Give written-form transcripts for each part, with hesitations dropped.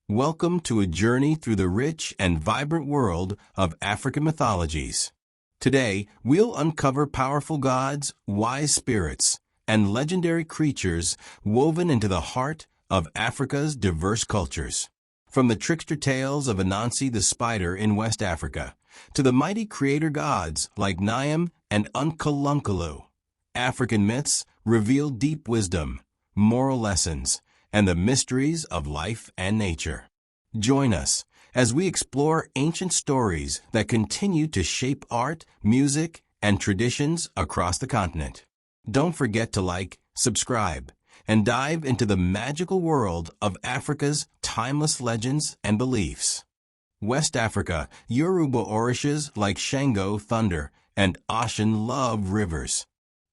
Welcome to a journey through the rich and vibrant world of African mythologies. Today, we'll uncover powerful gods, wise spirits, and legendary creatures woven into the heart of Africa's diverse cultures. From the trickster tales of Anansi the spider in West Africa to the mighty creator gods like Niam and Unkalunkalu, African myths reveal deep wisdom, moral lessons, and the mysteries of life and nature. Join us as we explore ancient stories that continue to shape art, music, and traditions across the continent. Don't forget to like, subscribe, and dive into the magical world of Africa's timeless legends and beliefs. West Africa, Yoruba Orishas like Shango, thunder, and Ashan love rivers.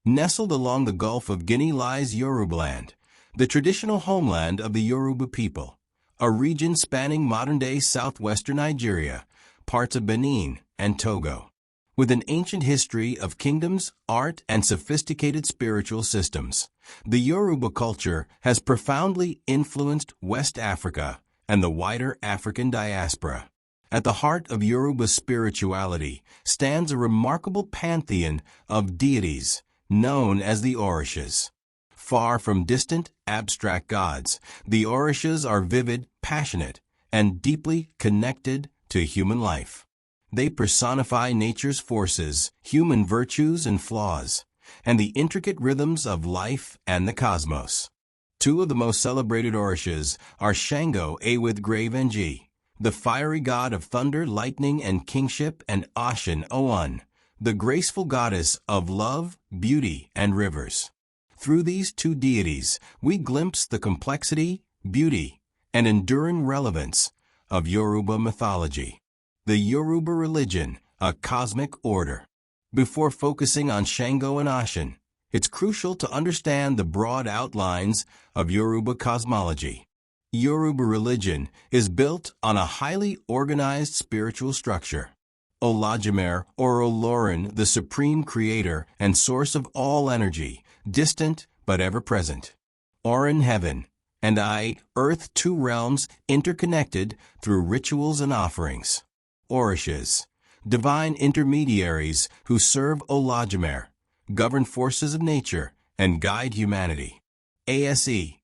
Nestled along the Gulf of Guinea lies Yorubaland, the traditional homeland of the Yoruba people, a region spanning modern-day southwestern Nigeria, parts of Benin, and Togo. With an ancient history of kingdoms, art, and sophisticated spiritual systems, the Yoruba culture has profoundly influenced West Africa and the wider African diaspora. At the heart of Yoruba spirituality stands a remarkable pantheon of deities known as the Orishas. Far from distant, abstract gods, the Orishas are vivid, passionate, and deeply connected to human life. They personify nature's forces, human virtues and flaws, and the intricate rhythms of life and the cosmos. Two of the most celebrated Orishas are Shango with grave ng, the fiery god of thunder, lightning, and kingship, and Ashan Oun, the graceful goddess of love, beauty, and rivers. Through these two deities, we glimpse the complexity, beauty, and enduring relevance of Yoruba mythology. The Yoruba religion, a cosmic order. Before focusing on Shango and Ashan, it's crucial to understand the broad outlines of Yoruba cosmology. Yoruba religion is built on a highly organized spiritual structure. Olodumare or Olorin, the supreme creator and source of all energy, distant but ever-present. Orin, heaven, and I, earth, two realms interconnected through rituals and offerings. Orishas, divine intermediaries who serve Olodumare, govern forces of nature, and guide humanity. Ase,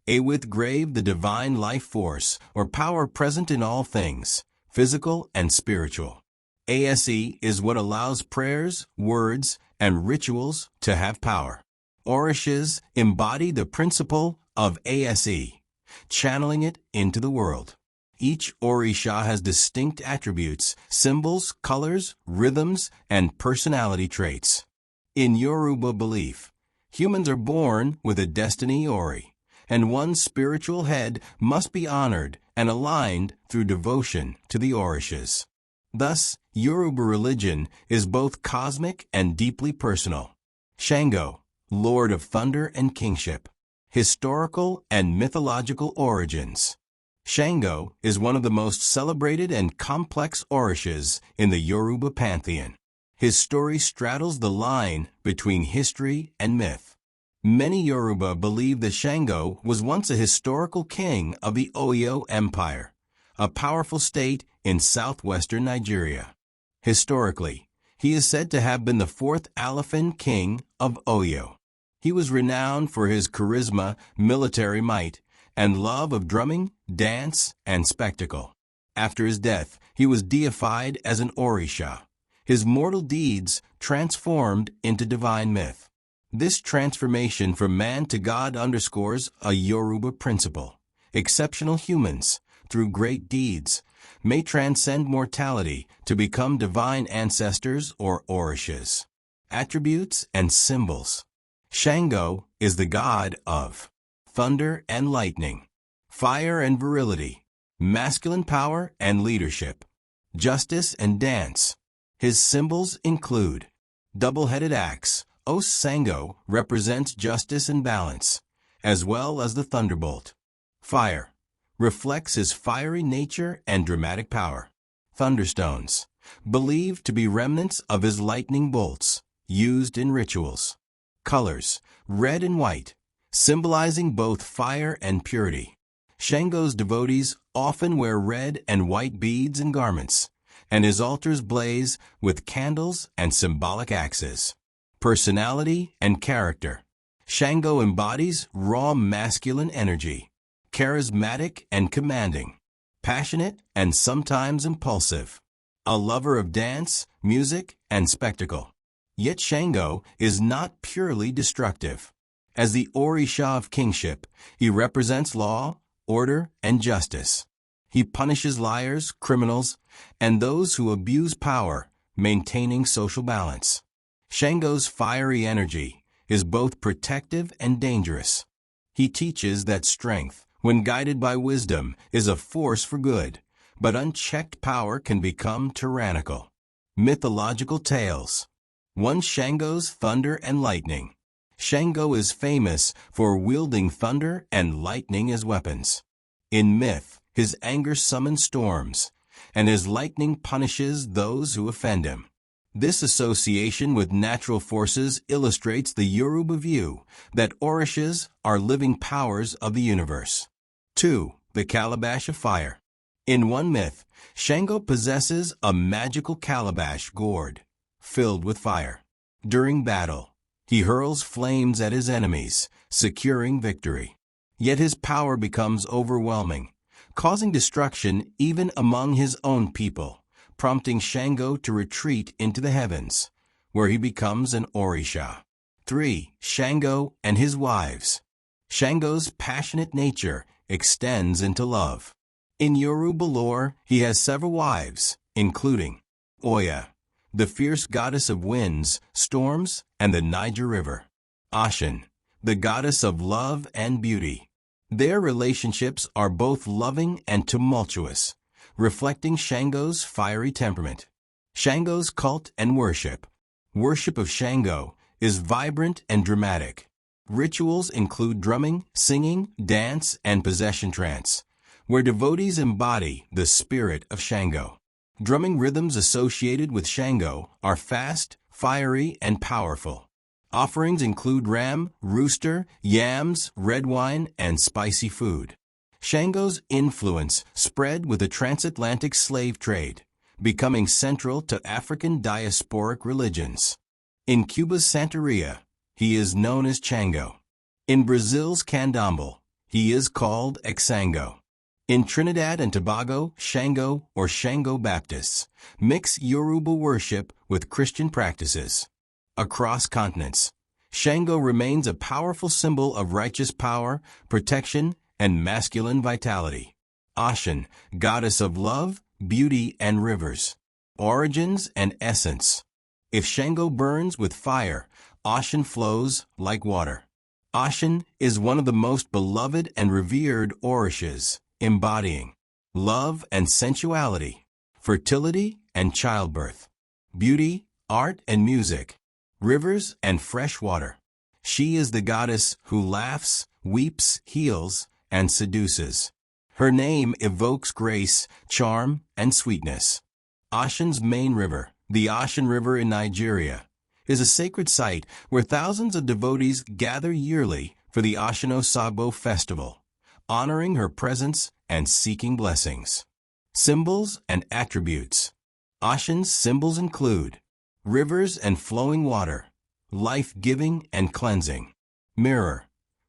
with grave, the divine life force or power present in all things, physical and spiritual. Ase is what allows prayers, words, and rituals to have power. Orishas embody the principle of Ase, channeling it into the world. Each Orisha has distinct attributes, symbols, colors, rhythms, and personality traits. In Yoruba belief, humans are born with a destiny Ori, and one's spiritual head must be honored and aligned through devotion to the Orishas. Thus, Yoruba religion is both cosmic and deeply personal. Shango, Lord of Thunder and Kingship. Historical and mythological origins. Shango is one of the most celebrated and complex Orishas in the Yoruba pantheon. His story straddles the line between history and myth. Many Yoruba believe that Shango was once a historical king of the Oyo Empire, a powerful state in southwestern Nigeria. Historically, he is said to have been the fourth Alafin king of Oyo. He was renowned for his charisma, military might, and love of drumming, dance, and spectacle. After his death, he was deified as an Orisha, his mortal deeds transformed into divine myth. This transformation from man to God underscores a Yoruba principle. Exceptional humans, through great deeds, may transcend mortality to become divine ancestors or Orishas. Attributes and symbols. Shango is the god of thunder and lightning, fire and virility, masculine power and leadership, justice and dance. His symbols include double-headed axe. Osango represents justice and balance, as well as the thunderbolt. Fire reflects his fiery nature and dramatic power. Thunderstones, believed to be remnants of his lightning bolts, used in rituals. Colors, red and white, symbolizing both fire and purity. Shango's devotees often wear red and white beads and garments, and his altars blaze with candles and symbolic axes. Personality and character. Shango embodies raw masculine energy, charismatic and commanding, passionate and sometimes impulsive, a lover of dance, music, and spectacle. Yet Shango is not purely destructive. As the Orisha of kingship, he represents law, order, and justice. He punishes liars, criminals, and those who abuse power, maintaining social balance. Shango's fiery energy is both protective and dangerous. He teaches that strength, when guided by wisdom, is a force for good, but unchecked power can become tyrannical. Mythological tales. 1. Shango's thunder and lightning. Shango is famous for wielding thunder and lightning as weapons. In myth, his anger summons storms, and his lightning punishes those who offend him. This association with natural forces illustrates the Yoruba view that Orishas are living powers of the universe. 2. The calabash of fire. In one myth, Shango possesses a magical calabash gourd filled with fire. During battle, he hurls flames at his enemies, securing victory. Yet his power becomes overwhelming, causing destruction even among his own people, prompting Shango to retreat into the heavens, where he becomes an Orisha. 3. Shango and his wives. Shango's passionate nature extends into love. In Yoruba lore, he has several wives, including Oya, the fierce goddess of winds, storms, and the Niger River; Ashen, the goddess of love and beauty. Their relationships are both loving and tumultuous, reflecting Shango's fiery temperament. Shango's cult and worship. Worship of Shango is vibrant and dramatic. Rituals include drumming, singing, dance, and possession trance, where devotees embody the spirit of Shango. Drumming rhythms associated with Shango are fast, fiery, and powerful. Offerings include ram, rooster, yams, red wine, and spicy food. Shango's influence spread with the transatlantic slave trade, becoming central to African diasporic religions. In Cuba's Santeria, he is known as Chango. In Brazil's Candomblé, he is called Xango. In Trinidad and Tobago, Shango or Shango Baptists mix Yoruba worship with Christian practices. Across continents, Shango remains a powerful symbol of righteous power, protection, and masculine vitality. Ashen, goddess of love, beauty, and rivers. Origins and essence. If Shango burns with fire, Ashen flows like water. Ashen is one of the most beloved and revered Orishas, embodying love and sensuality, fertility and childbirth, beauty, art and music, rivers and fresh water. She is the goddess who laughs, weeps, heals, and seduces. Her name evokes grace, charm, and sweetness. Ashen's main river, the Ashen River in Nigeria, is a sacred site where thousands of devotees gather yearly for the Ashen Osogbo festival, honoring her presence and seeking blessings. Symbols and attributes. Ashen's symbols include rivers and flowing water, life-giving and cleansing; mirror,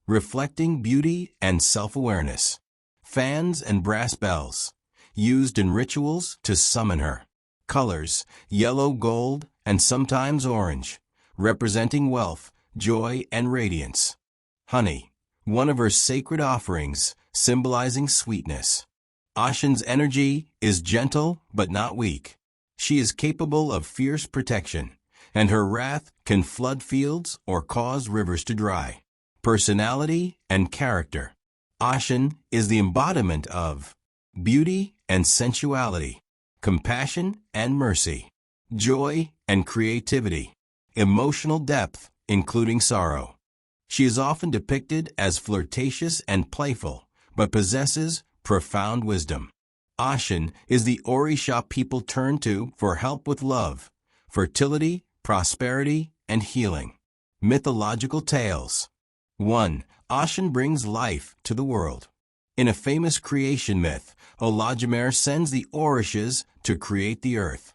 reflecting beauty and self-awareness; fans and brass bells, used in rituals to summon her; colors, yellow, gold, and sometimes orange, representing wealth, joy, and radiance; honey, one of her sacred offerings, symbolizing sweetness. Ashen's energy is gentle but not weak. She is capable of fierce protection, and her wrath can flood fields or cause rivers to dry. Personality and character. Ashen is the embodiment of beauty and sensuality, compassion and mercy, joy and creativity, emotional depth, including sorrow. She is often depicted as flirtatious and playful, but possesses profound wisdom. Ashen is the Orisha people turn to for help with love, fertility, prosperity, and healing. Mythological tales. 1. Ashen brings life to the world. In a famous creation myth, Olodumare sends the Orishas to create the earth.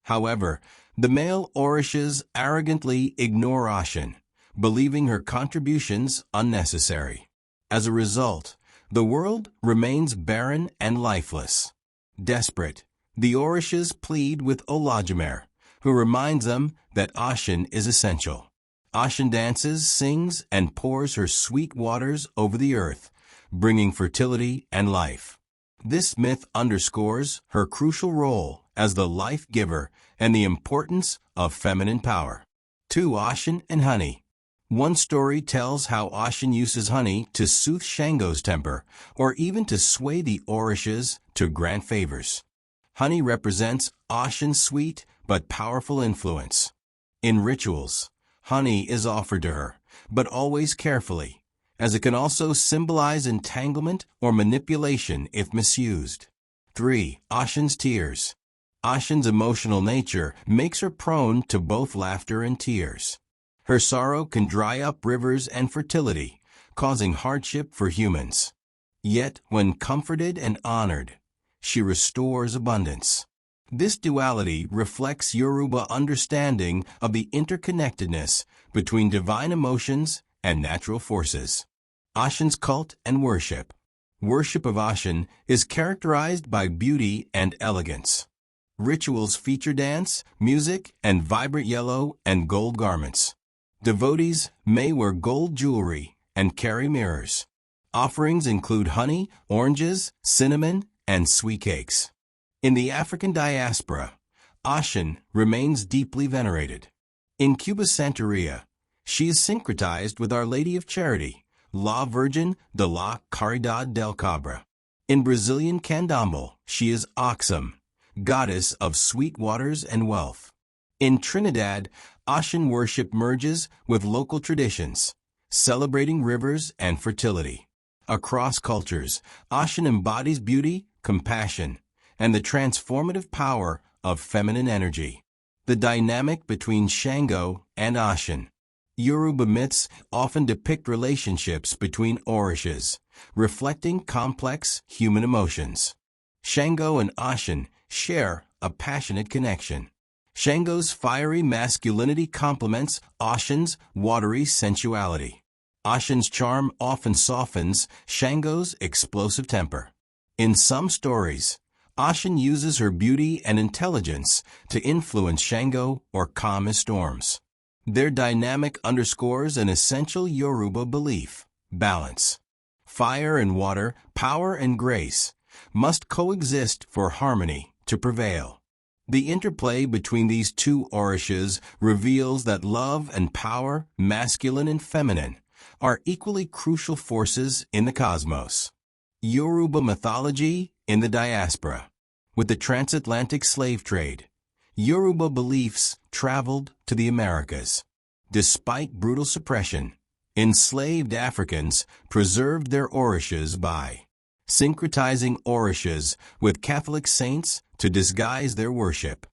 However, the male Orishas arrogantly ignore Ashin, believing her contributions unnecessary. As a result, the world remains barren and lifeless. Desperate, the Orishas plead with Olodumare, who reminds them that Ashin is essential. Ashin dances, sings, and pours her sweet waters over the earth, bringing fertility and life. This myth underscores her crucial role as the life giver and the importance of feminine power. 2. Ashin and honey. One story tells how Ashin uses honey to soothe Shango's temper, or even to sway the Orishas to grant favors. Honey represents Ashin's sweet but powerful influence. In rituals, honey is offered to her, but always carefully, as it can also symbolize entanglement or manipulation if misused. 3. Ashin's tears. Ashin's emotional nature makes her prone to both laughter and tears. Her sorrow can dry up rivers and fertility, causing hardship for humans. Yet, when comforted and honored, she restores abundance. This duality reflects Yoruba understanding of the interconnectedness between divine emotions and natural forces. Ashin's cult and worship. Worship of Ashin is characterized by beauty and elegance. Rituals feature dance, music, and vibrant yellow and gold garments. Devotees may wear gold jewelry and carry mirrors. Offerings include honey, oranges, cinnamon, and sweet cakes. In the African diaspora, Ashin remains deeply venerated. In Cuba's Santeria, she is syncretized with Our Lady of Charity, La Virgen de la Caridad del Cabra. In Brazilian Candomblé, she is Oxum, goddess of sweet waters and wealth. In Trinidad, Ashin worship merges with local traditions, celebrating rivers and fertility. Across cultures, Ashin embodies beauty, compassion, and the transformative power of feminine energy. The dynamic between Shango and Ashin. Yoruba myths often depict relationships between Orishas, reflecting complex human emotions. Shango and Ashin share a passionate connection. Shango's fiery masculinity complements Ashin's watery sensuality. Ashin's charm often softens Shango's explosive temper. In some stories, Ashin uses her beauty and intelligence to influence Shango or calm his storms. Their dynamic underscores an essential Yoruba belief: balance. Fire and water, power and grace, must coexist for harmony to prevail. The interplay between these two Orishas reveals that love and power, masculine and feminine, are equally crucial forces in the cosmos. Yoruba mythology in the diaspora. With the transatlantic slave trade, Yoruba beliefs traveled to the Americas. Despite brutal suppression, enslaved Africans preserved their Orishas by syncretizing Orishas with Catholic saints to disguise their worship,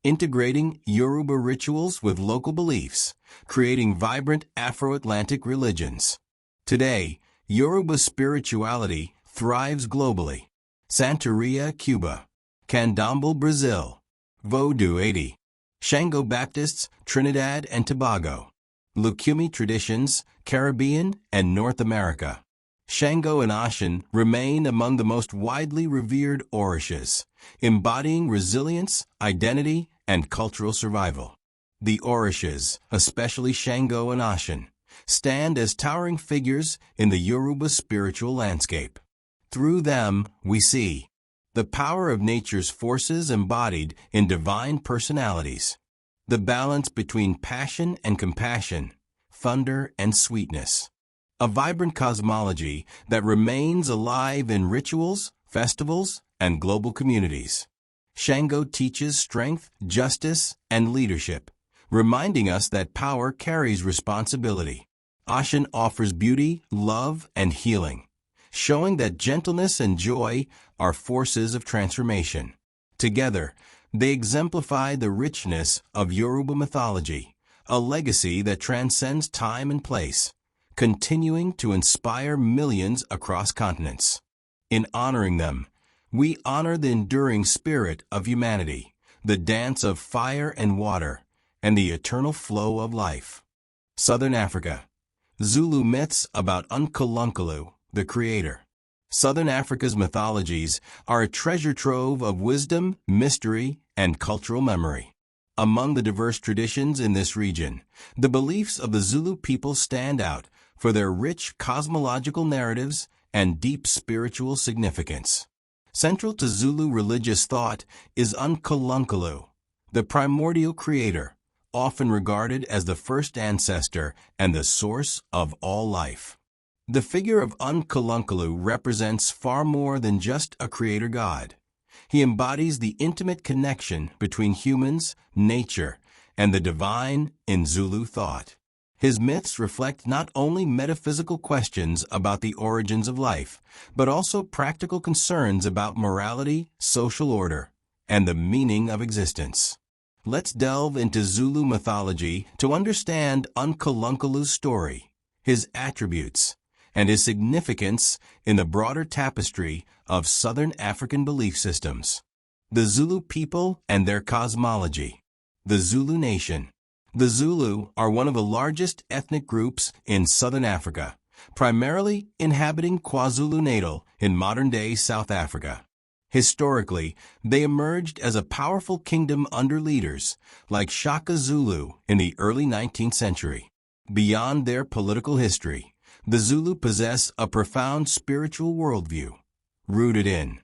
integrating Yoruba rituals with local beliefs, creating vibrant Afro-Atlantic religions. Today, Yoruba spirituality thrives globally. Santeria, Cuba. Candomblé, Brazil. Vodou, Haiti. Shango Baptists, Trinidad and Tobago. Lucumi traditions, Caribbean and North America. Shango and Ashin remain among the most widely revered Orishas, embodying resilience, identity, and cultural survival. The Orishas, especially Shango and Ashin, stand as towering figures in the Yoruba spiritual landscape. Through them, we see the power of nature's forces embodied in divine personalities, the balance between passion and compassion, thunder and sweetness, a vibrant cosmology that remains alive in rituals, festivals, and global communities. Shango teaches strength, justice, and leadership, reminding us that power carries responsibility. Ashin offers beauty, love, and healing, showing that gentleness and joy are forces of transformation. Together, they exemplify the richness of Yoruba mythology, a legacy that transcends time and place, continuing to inspire millions across continents. In honoring them, we honor the enduring spirit of humanity, the dance of fire and water, and the eternal flow of life. Southern Africa. Zulu myths about Unkulunkulu, the creator. Southern Africa's mythologies are a treasure trove of wisdom, mystery, and cultural memory. Among the diverse traditions in this region, the beliefs of the Zulu people stand out for their rich cosmological narratives and deep spiritual significance. Central to Zulu religious thought is Unkulunkulu, the primordial creator, often regarded as the first ancestor and the source of all life. The figure of Unkulunkulu represents far more than just a creator god. He embodies the intimate connection between humans, nature, and the divine in Zulu thought. His myths reflect not only metaphysical questions about the origins of life, but also practical concerns about morality, social order, and the meaning of existence. Let's delve into Zulu mythology to understand Unkulunkulu's story, his attributes, and his significance in the broader tapestry of Southern African belief systems. The Zulu people and their cosmology. The Zulu nation. The Zulu are one of the largest ethnic groups in Southern Africa, primarily inhabiting KwaZulu-Natal in modern-day South Africa. Historically, they emerged as a powerful kingdom under leaders like Shaka Zulu in the early 19th century. Beyond their political history, the Zulu possess a profound spiritual worldview, rooted in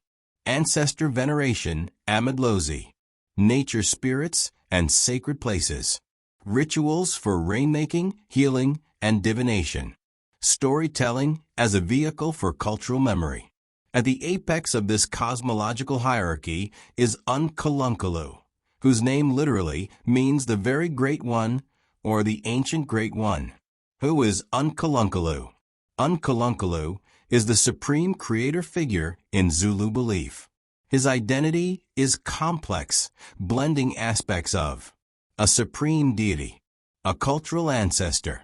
ancestor veneration, Amadlozi, nature spirits, and sacred places, rituals for rainmaking, healing, and divination, storytelling as a vehicle for cultural memory. At the apex of this cosmological hierarchy is Unkulunkulu, whose name literally means the very great one or the ancient great one. Who is Unkulunkulu? Unkulunkulu is the supreme creator figure in Zulu belief. His identity is complex, blending aspects of a supreme deity, a cultural ancestor,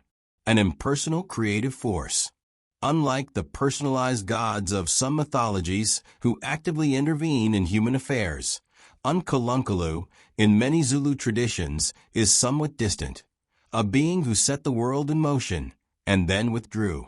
an impersonal creative force. Unlike the personalized gods of some mythologies who actively intervene in human affairs, Unkulunkulu, in many Zulu traditions, is somewhat distant, a being who set the world in motion and then withdrew.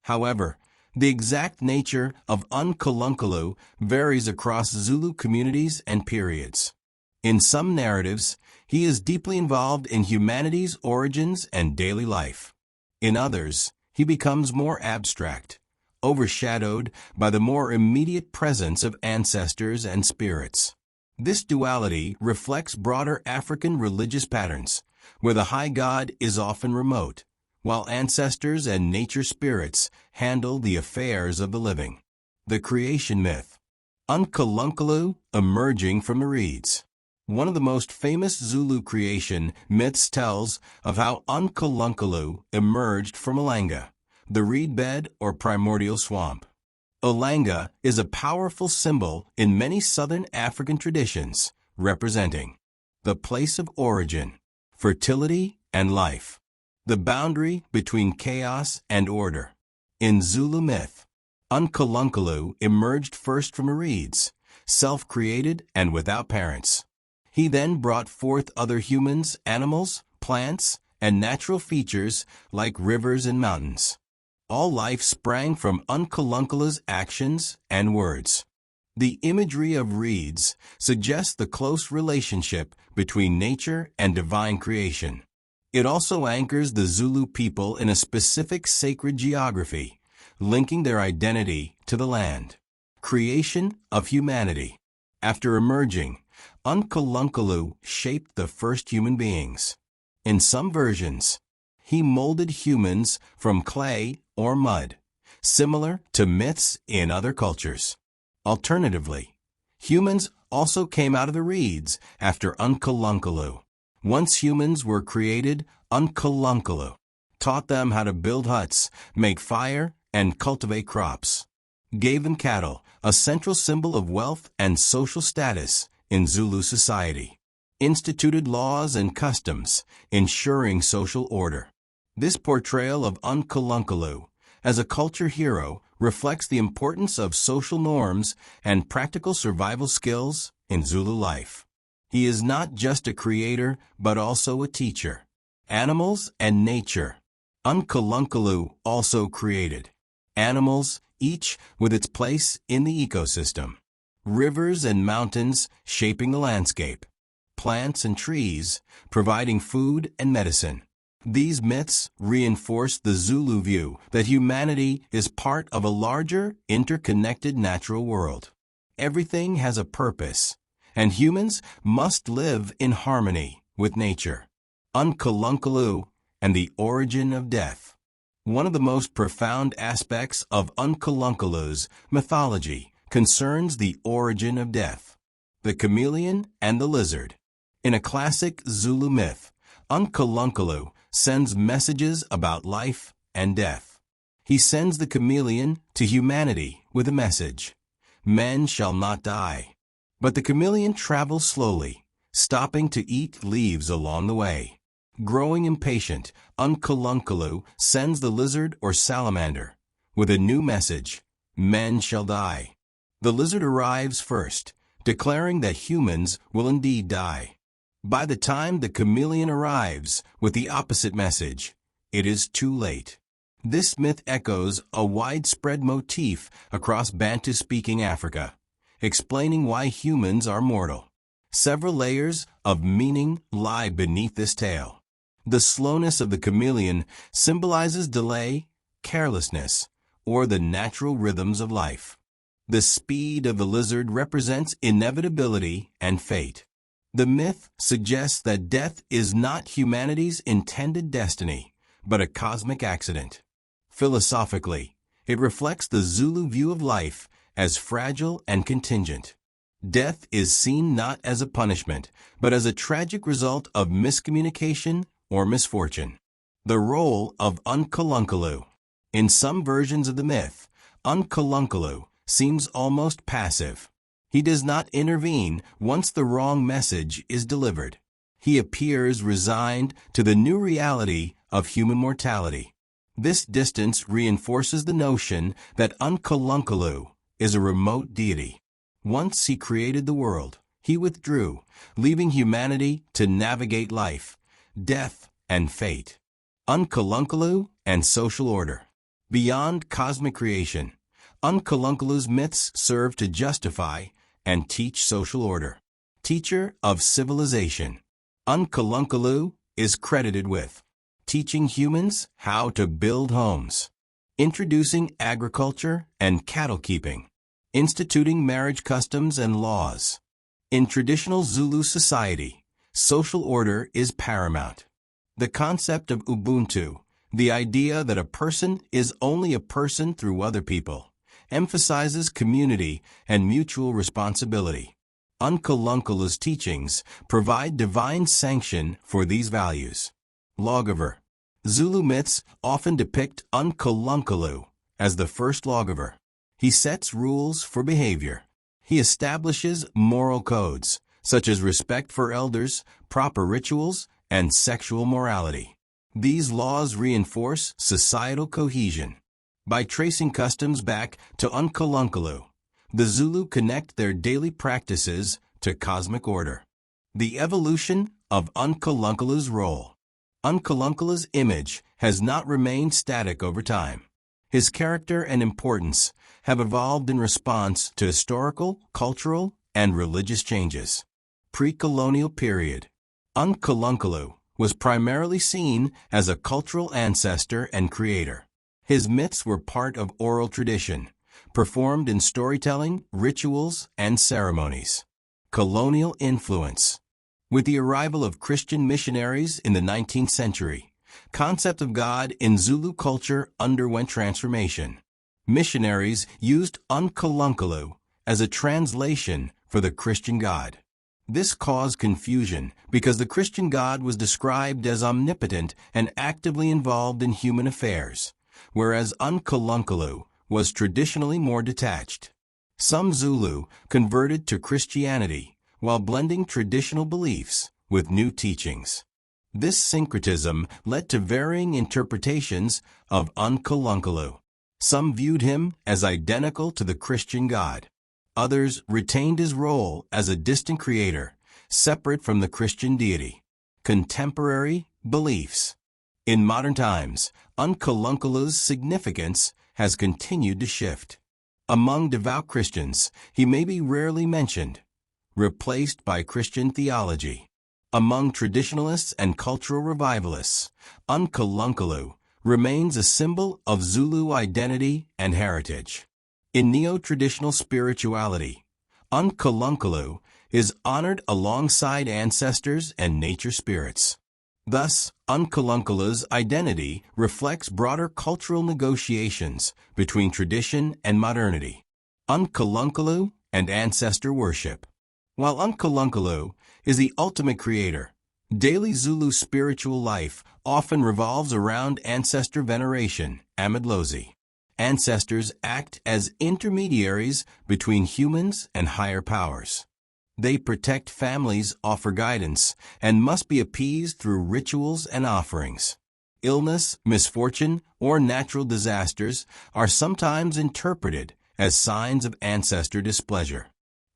However, the exact nature of Unkulunkulu varies across Zulu communities and periods. In some narratives, he is deeply involved in humanity's origins and daily life. In others, he becomes more abstract, overshadowed by the more immediate presence of ancestors and spirits. This duality reflects broader African religious patterns, where the high god is often remote, while ancestors and nature spirits handle the affairs of the living. The creation myth. Unkulunkulu emerging from the reeds. One of the most famous Zulu creation myths tells of how Unkulunkulu emerged from Olanga, the reed bed or primordial swamp. Olanga is a powerful symbol in many Southern African traditions, representing the place of origin, fertility, and life, the boundary between chaos and order. In Zulu myth, Unkulunkulu emerged first from the reeds, self-created and without parents. He then brought forth other humans, animals, plants, and natural features like rivers and mountains. All life sprang from Unkulunkulu's actions and words. The imagery of reeds suggests the close relationship between nature and divine creation. It also anchors the Zulu people in a specific sacred geography, linking their identity to the land. Creation of humanity. After emerging, Unkulunkulu shaped the first human beings. In some versions, he molded humans from clay or mud, similar to myths in other cultures. Alternatively, humans also came out of the reeds after Unkulunkulu. Once humans were created, Unkulunkulu taught them how to build huts, make fire, and cultivate crops. Gave them cattle, a central symbol of wealth and social status in Zulu society. Instituted laws and customs, ensuring social order. This portrayal of Unkulunkulu as a culture hero reflects the importance of social norms and practical survival skills in Zulu life. He is not just a creator, but also a teacher. Animals and nature. Unkalunkalu also created animals, each with its place in the ecosystem. Rivers and mountains shaping the landscape. Plants and trees providing food and medicine. These myths reinforce the Zulu view that humanity is part of a larger, interconnected natural world. Everything has a purpose, and humans must live in harmony with nature. Unkalunkalu and the origin of death. One of the most profound aspects of Unkalunkalu's mythology concerns the origin of death. The chameleon and the lizard. In a classic Zulu myth, Unkalunkalu sends messages about life and death. He sends the chameleon to humanity with a message: men shall not die. But the chameleon travels slowly, stopping to eat leaves along the way. Growing impatient, Unkalunkalu sends the lizard or salamander with a new message: men shall die. The lizard arrives first, declaring that humans will indeed die. By the time the chameleon arrives with the opposite message, it is too late. This myth echoes a widespread motif across Bantu-speaking Africa, explaining why humans are mortal. Several layers of meaning lie beneath this tale. The slowness of the chameleon symbolizes delay, carelessness, or the natural rhythms of life. The speed of the lizard represents inevitability and fate. The myth suggests that death is not humanity's intended destiny, but a cosmic accident. Philosophically, it reflects the Zulu view of life as fragile and contingent. Death is seen not as a punishment, but as a tragic result of miscommunication or misfortune. The role of Unkalunkalu. In some versions of the myth, Unkalunkalu seems almost passive. He does not intervene once the wrong message is delivered. He appears resigned to the new reality of human mortality. This distance reinforces the notion that Unkalunkalu is a remote deity. Once he created the world, he withdrew, leaving humanity to navigate life, death, and fate. Unkalunkalu and social order. Beyond cosmic creation, Unkalunkalu's myths serve to justify and teach social order. Teacher of civilization. Unkalunkalu is credited with teaching humans how to build homes, introducing agriculture and cattle keeping, instituting marriage customs and laws. In traditional Zulu society, social order is paramount. The concept of Ubuntu, the idea that a person is only a person through other people, emphasizes community and mutual responsibility. Unkalunkalu's teachings provide divine sanction for these values. Lawgiver. Zulu myths often depict Unkalunkalu as the first lawgiver. He sets rules for behavior. He establishes moral codes, such as respect for elders, proper rituals, and sexual morality. These laws reinforce societal cohesion. By tracing customs back to Unkalunkalu, the Zulu connect their daily practices to cosmic order. The evolution of Unkalunkalu's role. Unkalunkalu's image has not remained static over time. His character and importance have evolved in response to historical, cultural, and religious changes. Pre-colonial period. Unkalunkalu was primarily seen as a cultural ancestor and creator. His myths were part of oral tradition, performed in storytelling, rituals, and ceremonies. Colonial influence. With the arrival of Christian missionaries in the 19th century, concept of God in Zulu culture underwent transformation. Missionaries used Unkalunkalu as a translation for the Christian God. This caused confusion because the Christian God was described as omnipotent and actively involved in human affairs, whereas Unkalunkalu was traditionally more detached. Some Zulu converted to Christianity while blending traditional beliefs with new teachings. This syncretism led to varying interpretations of Unkalunkalu. Some viewed him as identical to the Christian God. Others retained his role as a distant creator, separate from the Christian deity. Contemporary beliefs. In modern times, Unkalunkalu's significance has continued to shift. Among devout Christians, he may be rarely mentioned, replaced by Christian theology. Among traditionalists and cultural revivalists, Unkalunkalu remains a symbol of Zulu identity and heritage. In neo-traditional spirituality, Unkalunkalu is honored alongside ancestors and nature spirits. Thus, Unkalunkalu's identity reflects broader cultural negotiations between tradition and modernity. Unkalunkalu and ancestor worship. While Unkalunkalu is the ultimate creator, daily Zulu spiritual life often revolves around ancestor veneration, Amadlozi. Ancestors act as intermediaries between humans and higher powers. They protect families, offer guidance, and must be appeased through rituals and offerings. Illness, misfortune, or natural disasters are sometimes interpreted as signs of ancestor displeasure.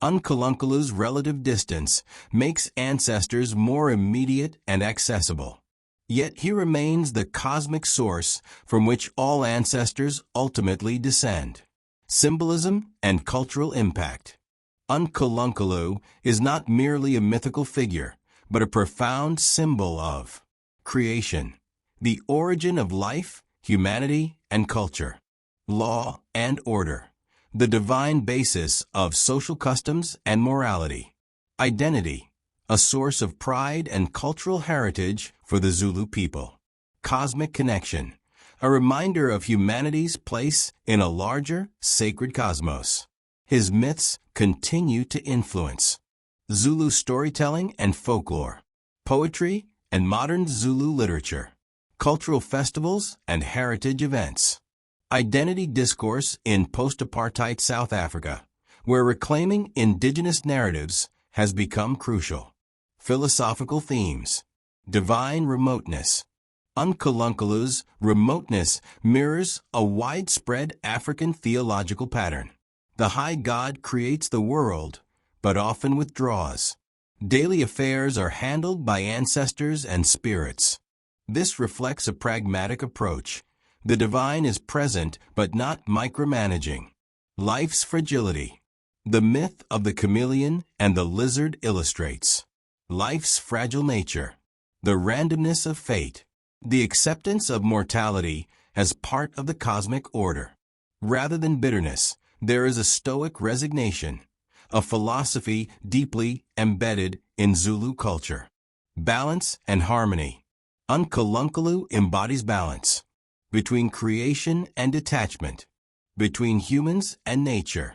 Unkalunkalu's relative distance makes ancestors more immediate and accessible. Yet he remains the cosmic source from which all ancestors ultimately descend. Symbolism and cultural impact. Unkalunkalu is not merely a mythical figure, but a profound symbol of creation, the origin of life, humanity, and culture, law and order, the divine basis of social customs and morality, identity, a source of pride and cultural heritage for the Zulu people, cosmic connection, a reminder of humanity's place in a larger, sacred cosmos. His myths continue to influence Zulu storytelling and folklore, poetry and modern Zulu literature, cultural festivals and heritage events, identity discourse in post-apartheid South Africa, where reclaiming indigenous narratives has become crucial, philosophical themes, divine remoteness. Unkalunkalu's remoteness mirrors a widespread African theological pattern. The high God creates the world, but often withdraws. Daily affairs are handled by ancestors and spirits. This reflects a pragmatic approach. The divine is present, but not micromanaging. Life's fragility. The myth of the chameleon and the lizard illustrates life's fragile nature, the randomness of fate, the acceptance of mortality as part of the cosmic order. Rather than bitterness, there is a stoic resignation, a philosophy deeply embedded in Zulu culture. Balance and harmony. Unkalunkalu embodies balance between creation and detachment, between humans and nature,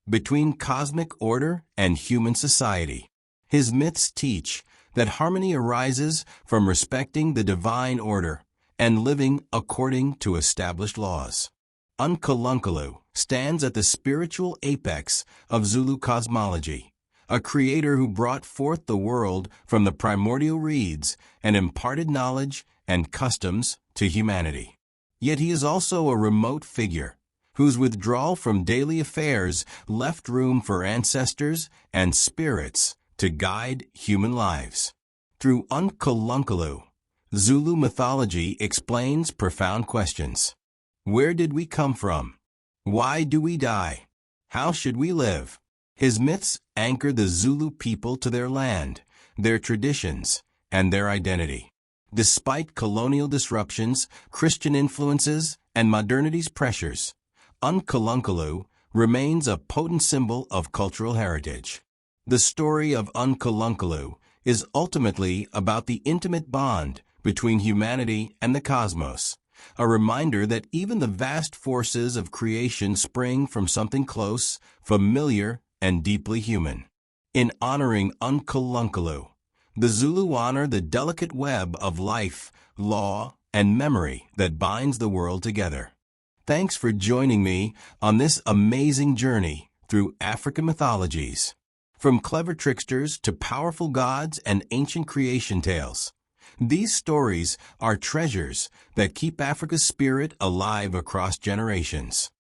between cosmic order and human society. His myths teach that harmony arises from respecting the divine order and living according to established laws. Unkalunkalu stands at the spiritual apex of Zulu cosmology, a creator who brought forth the world from the primordial reeds and imparted knowledge and customs to humanity. Yet he is also a remote figure, whose withdrawal from daily affairs left room for ancestors and spirits to guide human lives. Through Unkalunkalu, Zulu mythology explains profound questions. Where did we come from? Why do we die? How should we live? His myths anchor the Zulu people to their land, their traditions, and their identity. Despite colonial disruptions, Christian influences, and modernity's pressures, Unkalunkalu remains a potent symbol of cultural heritage. The story of Unkalunkalu is ultimately about the intimate bond between humanity and the cosmos, a reminder that even the vast forces of creation spring from something close, familiar, and deeply human. In honoring Unkalunkalu, the Zulu honor the delicate web of life, law, and memory that binds the world together. Thanks for joining me on this amazing journey through African mythologies. From clever tricksters to powerful gods and ancient creation tales, These stories are treasures that keep Africa's spirit alive across generations.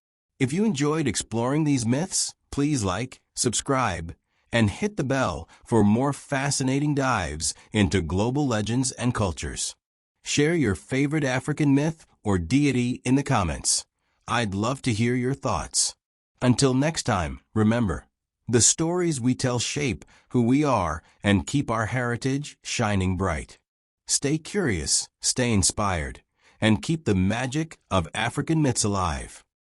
If you enjoyed exploring these myths, please like, subscribe, and hit the bell for more fascinating dives into global legends and cultures. Share your favorite African myth or deity in the comments. I'd love to hear your thoughts. Until next time, remember, the stories we tell shape who we are and keep our heritage shining bright. Stay curious, stay inspired, and keep the magic of African myths alive.